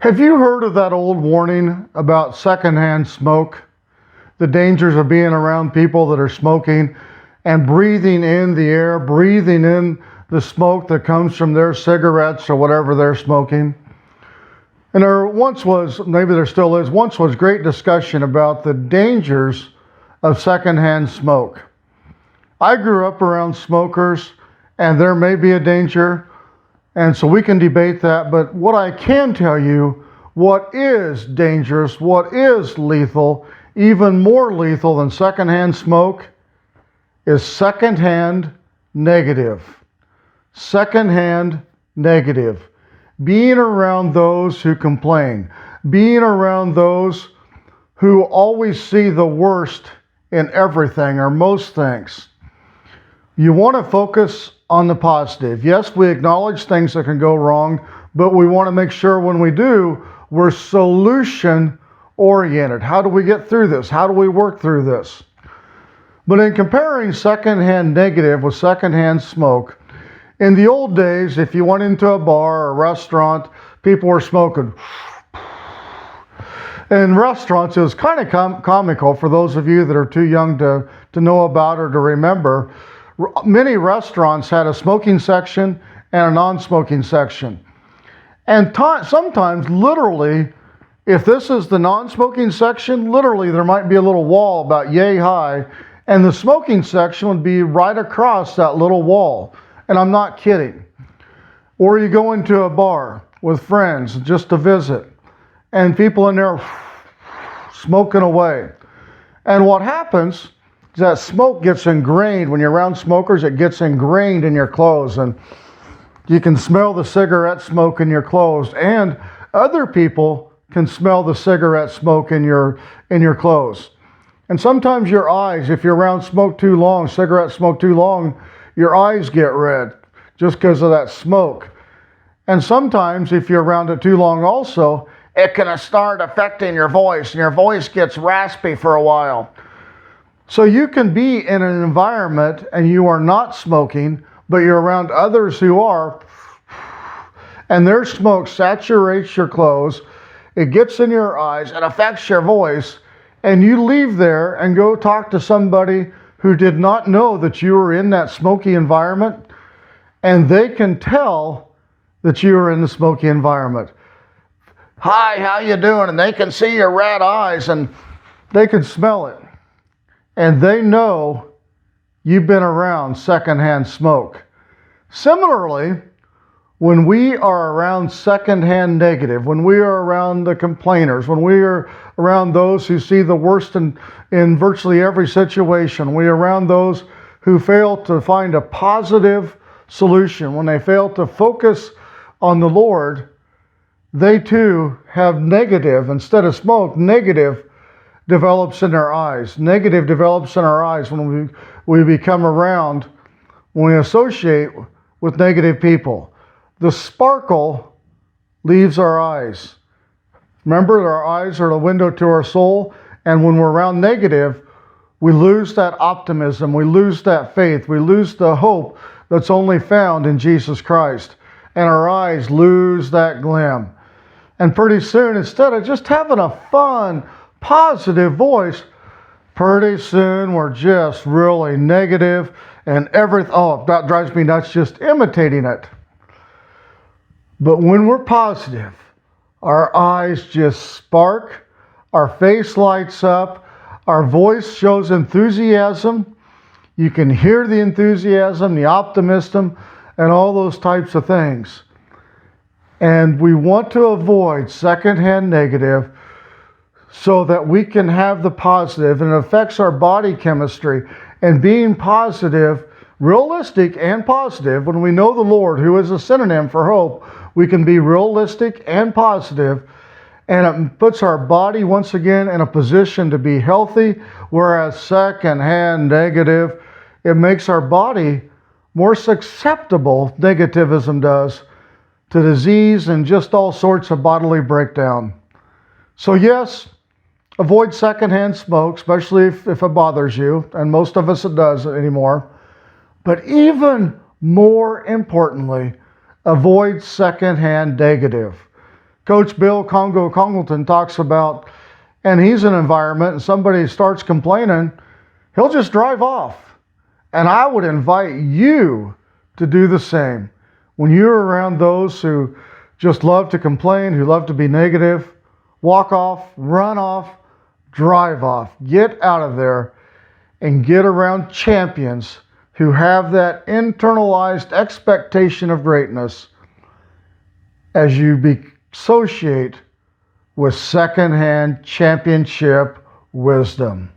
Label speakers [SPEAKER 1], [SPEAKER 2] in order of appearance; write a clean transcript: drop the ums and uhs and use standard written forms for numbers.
[SPEAKER 1] Have you heard of that old warning about secondhand smoke? The dangers of being around people that are smoking and breathing in the air, breathing in the smoke that comes from their cigarettes or whatever they're smoking. And there once was, maybe there still is, once was great discussion about the dangers of secondhand smoke. I grew up around smokers, and there may be a danger, and so we can debate that, but what I can tell you, what is dangerous, what is lethal, even more lethal than secondhand smoke, is secondhand negative. Secondhand negative. Being around those who complain, being around those who always see the worst in everything or most things. You want to focus on the positive. Yes, we acknowledge things that can go wrong, but we want to make sure when we do, we're solution oriented. How do we get through this? How do we work through this? But in comparing secondhand negative with secondhand smoke, in the old days, if you went into a bar or a restaurant, people were smoking. In restaurants, it was kind of comical for those of you that are too young to know about or to remember. Many restaurants had a smoking section and a non-smoking section. And sometimes, literally, if this is the non-smoking section, literally there might be a little wall about yay high, and the smoking section would be right across that little wall. And I'm not kidding. Or you go into a bar with friends just to visit, and people in there smoking away. And what happens is that smoke gets ingrained. When you're around smokers, it gets ingrained in your clothes, and you can smell the cigarette smoke in your clothes, and other people can smell the cigarette smoke in your clothes. And sometimes your eyes, if you're around smoke too long, cigarette smoke too long, your eyes get red just because of that smoke. And sometimes if you're around it too long also, it can start affecting your voice, and your voice gets raspy for a while. So you can be in an environment and you are not smoking, but you're around others who are, and their smoke saturates your clothes, it gets in your eyes, it affects your voice, and you leave there and go talk to somebody who did not know that you were in that smoky environment, and they can tell that you are in the smoky environment. Hi, how you doing? And they can see your red eyes, and they can smell it. And they know you've been around secondhand smoke. Similarly, when we are around secondhand negative, when we are around the complainers, when we are around those who see the worst in virtually every situation, we are around those who fail to find a positive solution, when they fail to focus on the Lord, they too have negative, instead of smoke, negative develops in their eyes. Negative develops in our eyes when we become around, when we associate with negative people. The sparkle leaves our eyes. Remember, our eyes are the window to our soul, and when we're around negative, we lose that optimism, we lose that faith, we lose the hope that's only found in Jesus Christ, and our eyes lose that gleam. And pretty soon, instead of just having a fun, positive voice, pretty soon we're just really negative, and everything, that drives me nuts just imitating it. But when we're positive, our eyes just spark, our face lights up, our voice shows enthusiasm. You can hear the enthusiasm, the optimism, and all those types of things. And we want to avoid secondhand negative so that we can have the positive, and it affects our body chemistry. And being positive, realistic and positive, when we know the Lord, who is a synonym for hope, we can be realistic and positive, and it puts our body once again in a position to be healthy, whereas secondhand negative, it makes our body more susceptible, negativism does, to disease and just all sorts of bodily breakdown. So yes, avoid secondhand smoke, especially if it bothers you, and most of us it does anymore. But even more importantly, avoid secondhand negative. Coach Bill Congo Congleton talks about, and he's in an environment and somebody starts complaining, he'll just drive off. And I would invite you to do the same. When you're around those who just love to complain, who love to be negative, walk off, run off, drive off, get out of there, and get around champions who have that internalized expectation of greatness as you associate with secondhand championship wisdom.